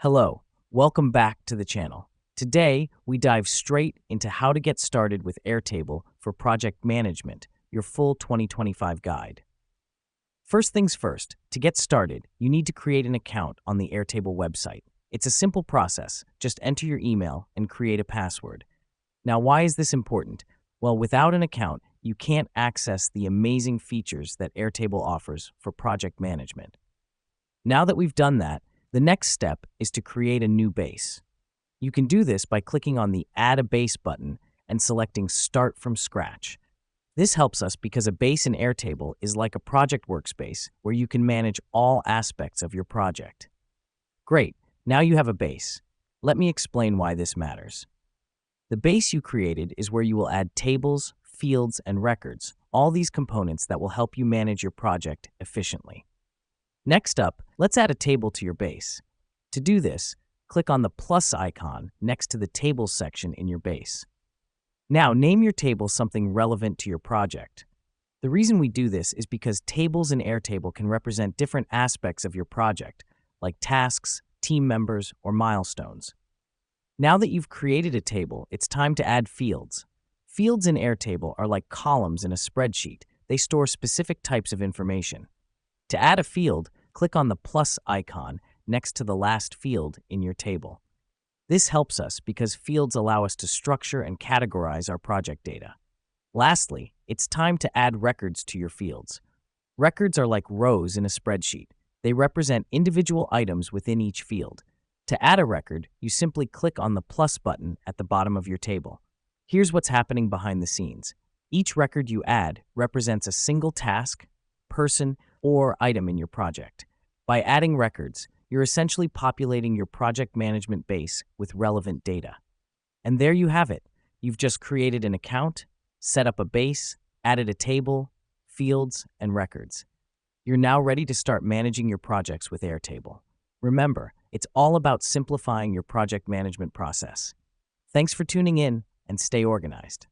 Hello, welcome back to the channel. Today, we dive straight into how to get started with Airtable for project management, your full 2025 guide. First things first, to get started, you need to create an account on the Airtable website. It's a simple process. Just enter your email and create a password. Now, why is this important? Well, without an account, you can't access the amazing features that Airtable offers for project management. Now that we've done that, the next step is to create a new base. You can do this by clicking on the Add a Base button and selecting Start from Scratch. This helps us because a base in Airtable is like a project workspace where you can manage all aspects of your project. Great, now you have a base. Let me explain why this matters. The base you created is where you will add tables, fields, and records, all these components that will help you manage your project efficiently. Next up, let's add a table to your base. To do this, click on the plus icon next to the Tables section in your base. Now, name your table something relevant to your project. The reason we do this is because tables in Airtable can represent different aspects of your project, like tasks, team members, or milestones. Now that you've created a table, it's time to add fields. Fields in Airtable are like columns in a spreadsheet. They store specific types of information. To add a field, click on the plus icon next to the last field in your table. This helps us because fields allow us to structure and categorize our project data. Lastly, it's time to add records to your fields. Records are like rows in a spreadsheet. They represent individual items within each field. To add a record, you simply click on the plus button at the bottom of your table. Here's what's happening behind the scenes. Each record you add represents a single task, person, or item in your project. By adding records, you're essentially populating your project management base with relevant data. And there you have it. You've just created an account, set up a base, added a table, fields, and records. You're now ready to start managing your projects with Airtable. Remember, it's all about simplifying your project management process. Thanks for tuning in, and stay organized.